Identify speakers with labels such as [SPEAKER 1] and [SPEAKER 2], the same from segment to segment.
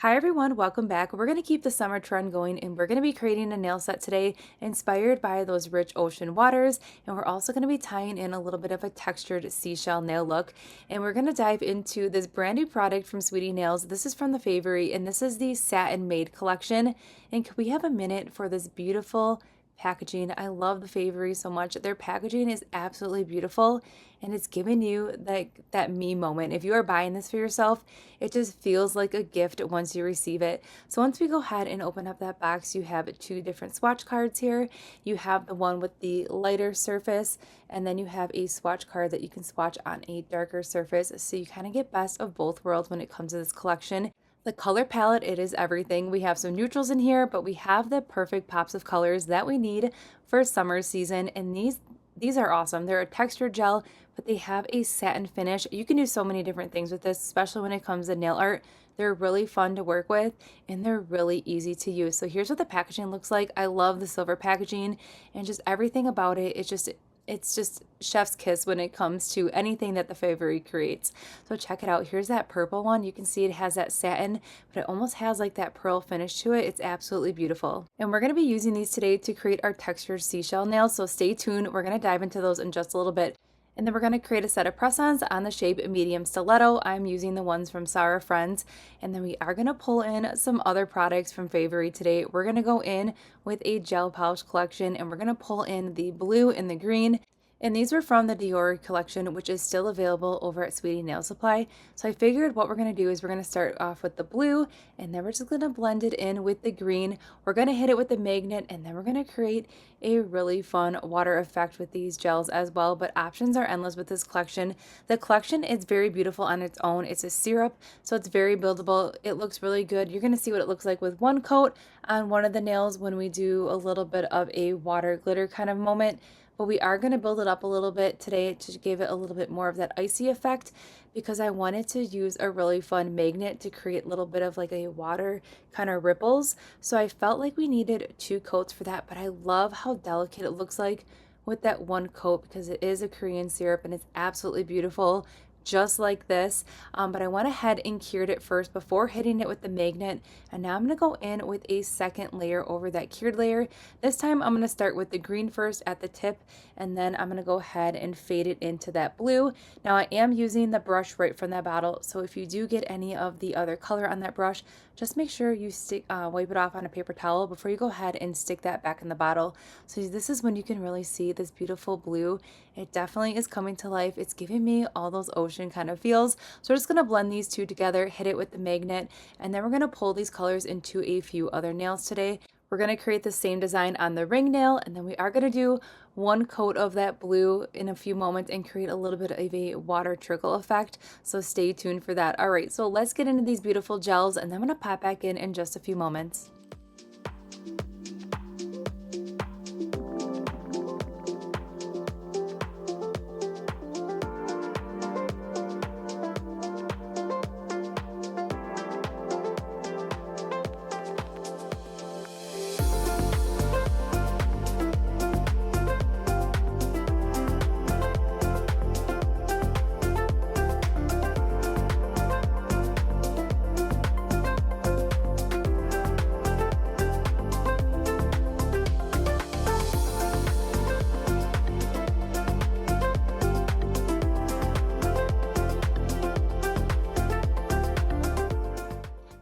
[SPEAKER 1] Hi everyone, welcome back. We're going to keep the summer trend going and we're going to be creating a nail set today inspired by those rich ocean waters, and we're also going to be tying in a little bit of a textured seashell nail look, and we're going to dive into this brand new product from Sweetie Nails. This is from the Favori and this is the Satin Made collection. And can we have a minute for this beautiful packaging? I love the Favori so much. Their packaging is absolutely beautiful and it's giving you that me moment. If you are buying this for yourself, it just feels like a gift once you receive it. So once we go ahead and open up that box, you have two different swatch cards here. You have the one with the lighter surface, and then you have a swatch card that you can swatch on a darker surface. So you kind of get best of both worlds when it comes to this collection. The color palette, it is everything. We have some neutrals in here, but we have the perfect pops of colors that we need for summer season. And these are awesome. They're a textured gel, but they have a satin finish. You can do so many different things with this, especially when it comes to nail art. They're really fun to work with and they're really easy to use. So here's what the packaging looks like. I love the silver packaging and just everything about it. It's just chef's kiss when it comes to anything that the Favori creates. So check it out. Here's that purple one. You can see it has that satin, but it almost has like that pearl finish to it. It's absolutely beautiful. And we're going to be using these today to create our textured seashell nails. So stay tuned. We're going to dive into those in just a little bit. And then we're going to create a set of press-ons on the shape medium stiletto. I'm using the ones from Sarah Friends. And then we are going to pull in some other products from Favori today. We're going to go in with a gel polish collection and we're going to pull in the blue and the green. And these were from the Deroi collection, which is still available over at Sweetie Nail Supply. So I figured what we're going to do is we're going to start off with the blue, and then we're just going to blend it in with the green. We're going to hit it with the magnet, and then we're going to create a really fun water effect with these gels as well. But options are endless with this collection. The collection is very beautiful on its own. It's a syrup, so it's very buildable. It looks really good. You're going to see what it looks like with one coat on one of the nails when we do a little bit of a water glitter kind of moment. But we are going to build it up a little bit today to give it a little bit more of that icy effect, because I wanted to use a really fun magnet to create a little bit of like a water kind of ripples. So I felt like we needed two coats for that, but I love how delicate it looks like with that one coat because it is a Korean syrup and it's absolutely beautiful, just like this. But I went ahead and cured it first before hitting it with the magnet, and now I'm going to go in with a second layer over that cured layer. This time I'm going to start with the green first at the tip, and then I'm going to go ahead and fade it into that blue. Now I am using the brush right from that bottle, so if you do get any of the other color on that brush, just make sure you wipe it off on a paper towel before you go ahead and stick that back in the bottle. So this is when you can really see this beautiful blue. It definitely is coming to life. It's giving me all those ocean kind of feels. So we're just going to blend these two together, hit it with the magnet, and then we're going to pull these colors into a few other nails today. We're going to create the same design on the ring nail, and then we are going to do one coat of that blue in a few moments and create a little bit of a water trickle effect. So stay tuned for that. All right, so let's get into these beautiful gels, and then I'm going to pop back in just a few moments.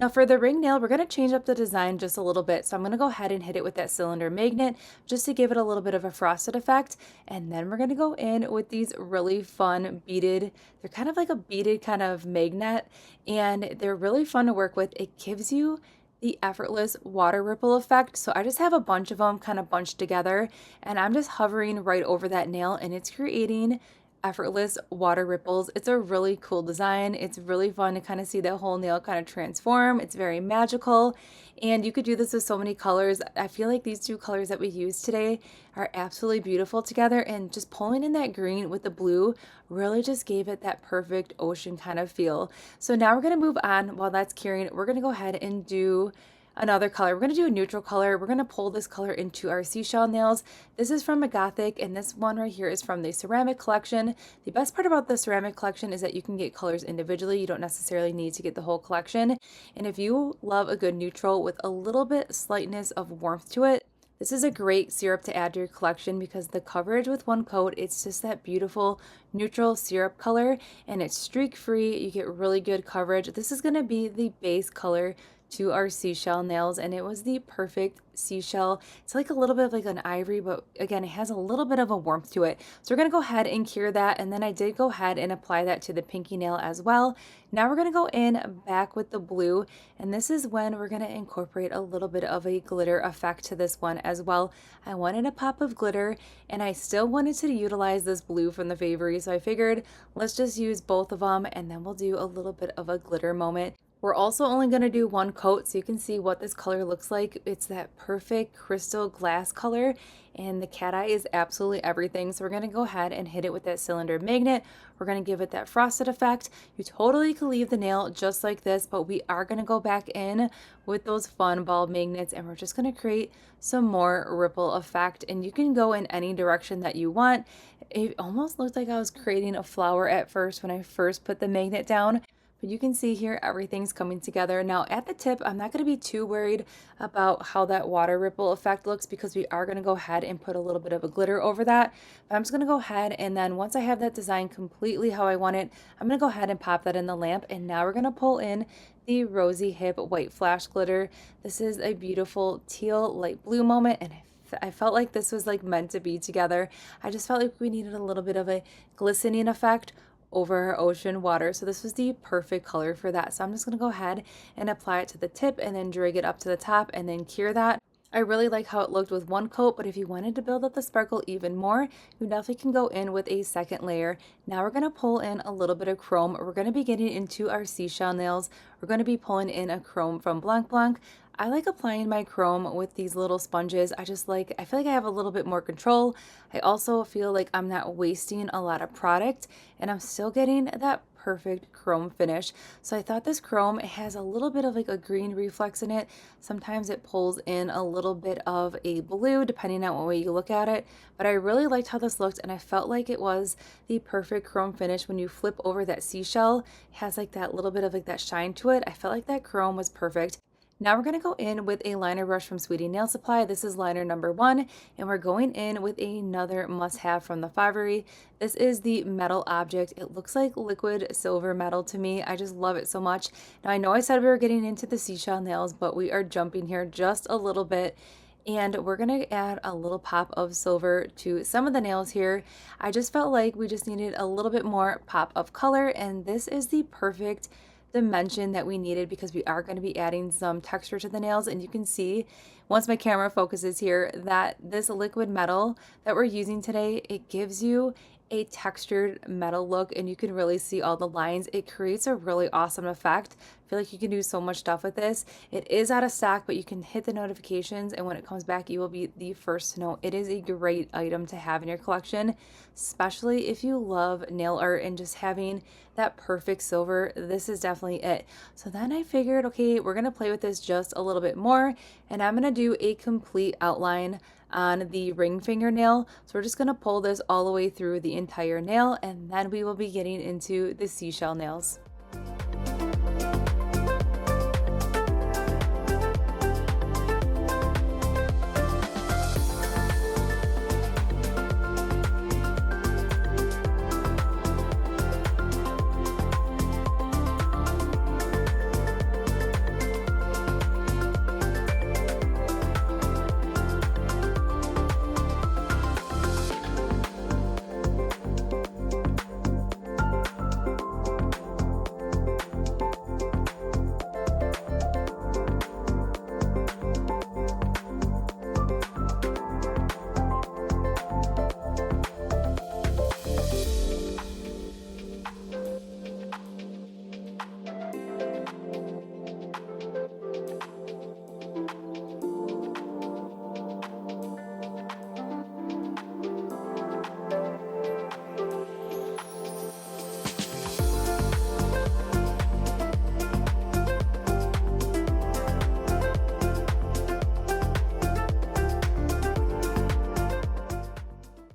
[SPEAKER 1] Now for the ring nail, we're going to change up the design just a little bit. So I'm going to go ahead and hit it with that cylinder magnet just to give it a little bit of a frosted effect. And then we're going to go in with these really fun beaded, they're kind of like a beaded kind of magnet, and they're really fun to work with. It gives you the effortless water ripple effect. So I just have a bunch of them kind of bunched together, and I'm just hovering right over that nail and it's creating effortless water ripples. It's a really cool design. It's really fun to kind of see the whole nail kind of transform. It's very magical, and you could do this with so many colors. I feel like these two colors that we used today are absolutely beautiful together, and just pulling in that green with the blue really just gave it that perfect ocean kind of feel. So now we're going to move on. While that's curing, we're going to go ahead and do another color. We're going to do a neutral color. We're going to pull this color into our seashell nails. This is from Migothic, and this one right here is from the ceramic collection. The best part about the ceramic collection is that you can get colors individually. You don't necessarily need to get the whole collection. And if you love a good neutral with a little bit slightness of warmth to it, this is a great syrup to add to your collection because the coverage with one coat, it's just that beautiful neutral syrup color, and it's streak free. You get really good coverage. This is going to be the base color to our seashell nails, and it was the perfect seashell. It's like a little bit of like an ivory, but again, it has a little bit of a warmth to it. So we're going to go ahead and cure that, and then I did go ahead and apply that to the pinky nail as well. Now we're going to go in back with the blue, and this is when we're going to incorporate a little bit of a glitter effect to this one as well. I wanted a pop of glitter, and I still wanted to utilize this blue from the Favori, so I figured let's just use both of them, and then we'll do a little bit of a glitter moment. We're also only going to do one coat so you can see what this color looks like. It's that perfect crystal glass color, and the cat eye is absolutely everything. So we're going to go ahead and hit it with that cylinder magnet. We're going to give it that frosted effect. You totally could leave the nail just like this, but we are going to go back in with those fun ball magnets, and we're just going to create some more ripple effect, and you can go in any direction that you want. It almost looked like I was creating a flower at first when I first put the magnet down. But you can see here everything's coming together. Now at the tip, I'm not going to be too worried about how that water ripple effect looks because we are going to go ahead and put a little bit of a glitter over that. But I'm just going to go ahead, and then once I have that design completely how I want it, I'm going to go ahead and pop that in the lamp. And now we're going to pull in the Rozyhip white flash glitter. This is a beautiful teal light blue moment, and I felt like this was like meant to be together. I just felt like we needed a little bit of a glistening effect over our ocean water, so this was the perfect color for that. So I'm just going to go ahead and apply it to the tip and then drag it up to the top and then cure that. I really like how it looked with one coat, but if you wanted to build up the sparkle even more, you definitely can go in with a second layer. Now we're going to pull in a little bit of chrome. We're going to be getting into our seashell nails. We're going to be pulling in a chrome from Blanc. I like applying my chrome with these little sponges. I feel like I have a little bit more control. I also feel like I'm not wasting a lot of product, and I'm still getting that perfect chrome finish. So I thought this chrome, it has a little bit of like a green reflex in it. Sometimes it pulls in a little bit of a blue depending on what way you look at it. But I really liked how this looked, and I felt like it was the perfect chrome finish. When you flip over that seashell, it has like that little bit of like that shine to it. I felt like that chrome was perfect. Now we're going to go in with a liner brush from Sweetie Nail Supply. This is liner number 1, and we're going in with another must-have from the Favori. This is the metal object. It looks like liquid silver metal to me. I just love it so much. Now I know I said we were getting into the seashell nails, but we are jumping here just a little bit. And we're going to add a little pop of silver to some of the nails here. I just felt like we just needed a little bit more pop of color, and this is the perfect dimension that we needed because we are going to be adding some texture to the nails. And you can see once my camera focuses here that this liquid metal that we're using today, it gives you a textured metal look, and you can really see all the lines. It creates a really awesome effect. I feel like you can do so much stuff with this. It is out of stock, but you can hit the notifications, and when it comes back, you will be the first to know. It is a great item to have in your collection, especially if you love nail art and just having that perfect silver. This is definitely it. So then I figured, okay, we're gonna play with this just a little bit more, and I'm gonna do a complete outline on the ring fingernail. So we're just going to pull this all the way through the entire nail, and then we will be getting into the seashell nails.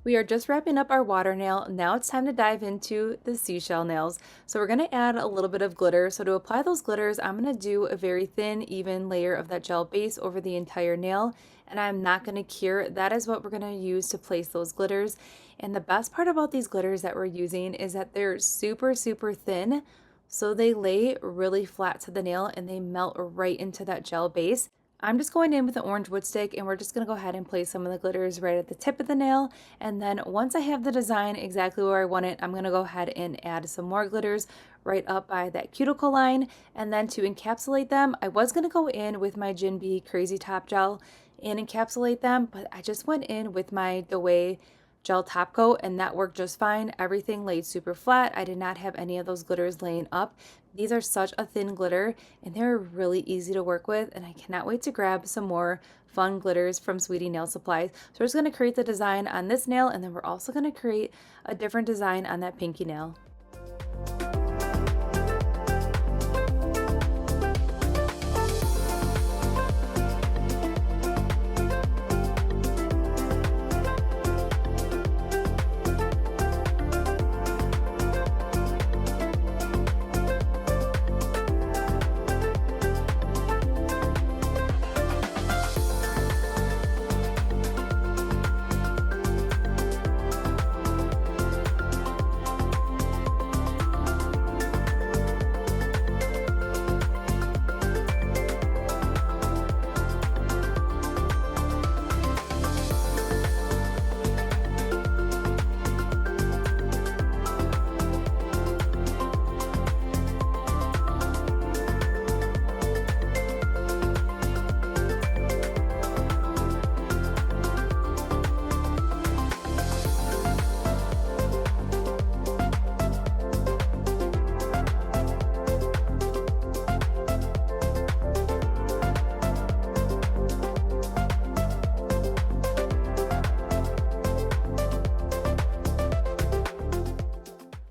[SPEAKER 1] We are just wrapping up our water nail. Now it's time to dive into the seashell nails. So we're going to add a little bit of glitter. So to apply those glitters, I'm going to do a very thin, even layer of that gel base over the entire nail. And I'm not going to cure. That is what we're going to use to place those glitters. And the best part about these glitters that we're using is that they're super, super thin. So they lay really flat to the nail and they melt right into that gel base. I'm just going in with an orange wood stick and we're just going to go ahead and place some of the glitters right at the tip of the nail. And then once I have the design exactly where I want it, I'm going to go ahead and add some more glitters right up by that cuticle line. And then to encapsulate them, I was going to go in with my Gin Bee Crazy Top Gel and encapsulate them, but I just went in with my Deroi gel top coat and that worked just fine. Everything laid super flat. I did not have any of those glitters laying up. These are such a thin glitter and they're really easy to work with, and I cannot wait to grab some more fun glitters from Sweetie Nail Supplies. So we're just going to create the design on this nail, and then we're also going to create a different design on that pinky nail.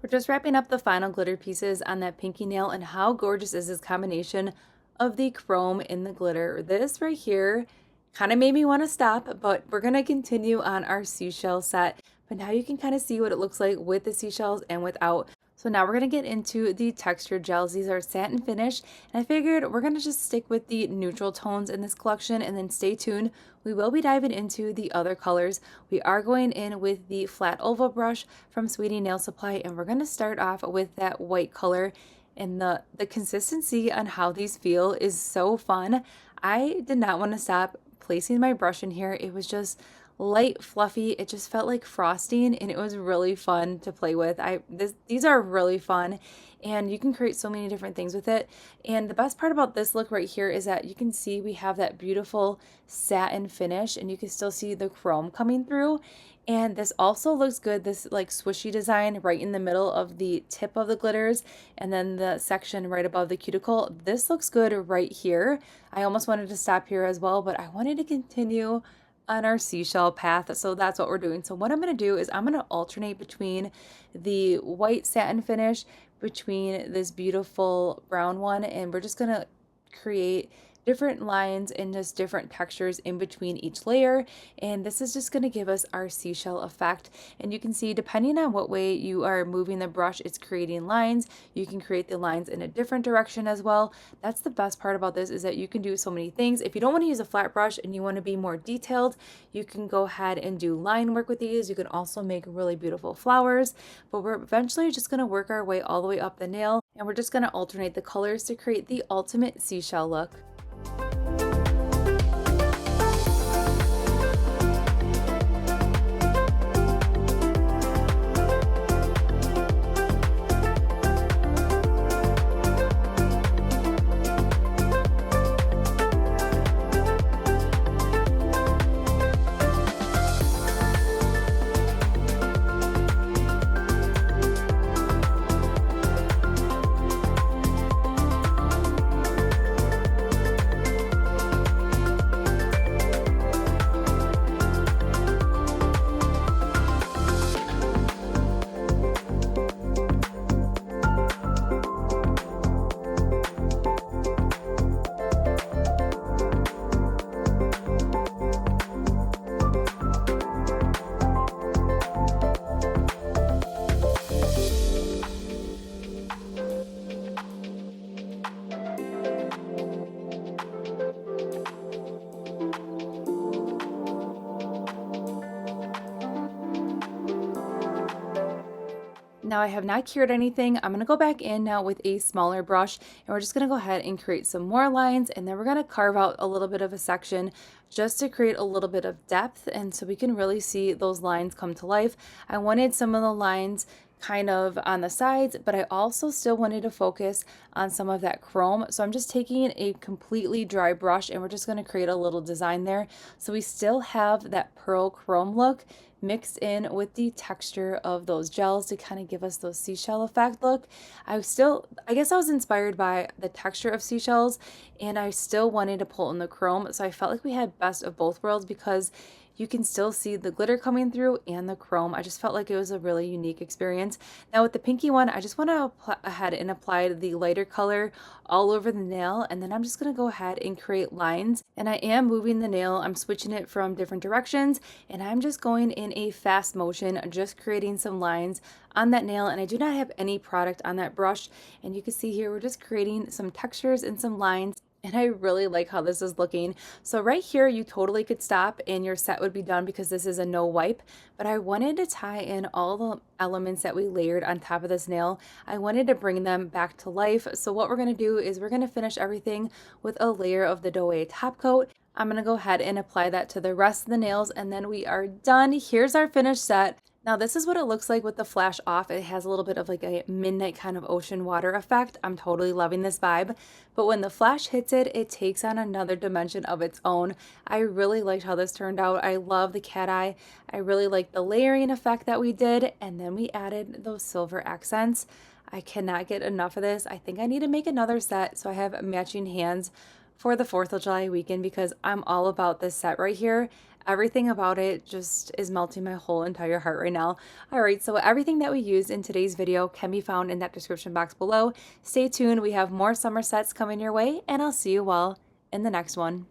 [SPEAKER 1] Just wrapping up the final glitter pieces on that pinky nail, and how gorgeous is this combination of the chrome and the glitter. This right here kind of made me want to stop, but we're going to continue on our seashell set. But now you can kind of see what it looks like with the seashells and without. So now we're going to get into the textured gels. These are satin finish, and I figured we're going to just stick with the neutral tones in this collection, and then stay tuned. We will be diving into the other colors. We are going in with the flat oval brush from Sweetie Nail Supply, and we're going to start off with that white color. And the consistency on how these feel is so fun. I did not want to stop placing my brush in here. It was just light, fluffy. It just felt like frosting, and it was really fun to play with. These are really fun, and you can create so many different things with it. And the best part about this look right here is that you can see we have that beautiful satin finish, and you can still see the chrome coming through. And this also looks good, this like swooshy design right in the middle of the tip of the glitters, and then the section right above the cuticle. This looks good right here. I almost wanted to stop here as well, but I wanted to continue on our seashell path, so that's what we're doing. So what I'm going to do is I'm going to alternate between the white satin finish, between this beautiful brown one, and we're just going to create different lines and just different textures in between each layer. And this is just going to give us our seashell effect. And you can see, depending on what way you are moving the brush, it's creating lines. You can create the lines in a different direction as well. That's the best part about this, is that you can do so many things. If you don't want to use a flat brush and you want to be more detailed, you can go ahead and do line work with these. You can also make really beautiful flowers, but we're eventually just going to work our way all the way up the nail, and we're just going to alternate the colors to create the ultimate seashell look. Now I have not cured anything. I'm going to go back in now with a smaller brush and we're just going to go ahead and create some more lines, and then we're going to carve out a little bit of a section just to create a little bit of depth and so we can really see those lines come to life. I wanted some of the lines kind of on the sides, but I also still wanted to focus on some of that chrome. So I'm just taking a completely dry brush and we're just going to create a little design there. So we still have that pearl chrome look mixed in with the texture of those gels to kind of give us those seashell effect look. I guess I was inspired by the texture of seashells and I still wanted to pull in the chrome. So I felt like we had best of both worlds because you can still see the glitter coming through and the chrome. I just felt like it was a really unique experience. Now with the pinky one, I just want to ahead and apply the lighter color all over the nail, and then I'm just going to go ahead and create lines. And I am moving the nail, I'm switching it from different directions, and I'm just going in a fast motion, just creating some lines on that nail. And I do not have any product on that brush, and you can see here we're just creating some textures and some lines. And I really like how this is looking. So right here, you totally could stop and your set would be done because this is a no wipe. But I wanted to tie in all the elements that we layered on top of this nail. I wanted to bring them back to life. So what we're going to do is we're going to finish everything with a layer of the Deroi top coat. I'm going to go ahead and apply that to the rest of the nails and then we are done. Here's our finished set. Now this is what it looks like with the flash off. It has a little bit of like a midnight kind of ocean water effect. I'm totally loving this vibe. But when the flash hits it, it takes on another dimension of its own. I really liked how this turned out. I love the cat eye. I really like the layering effect that we did. And then we added those silver accents. I cannot get enough of this. I think I need to make another set so I have matching hands for the 4th of July weekend because I'm all about this set right here. Everything about it just is melting my whole entire heart right now. All right, so everything that we used in today's video can be found in that description box below. Stay tuned. We have more summer sets coming your way, and I'll see you all in the next one.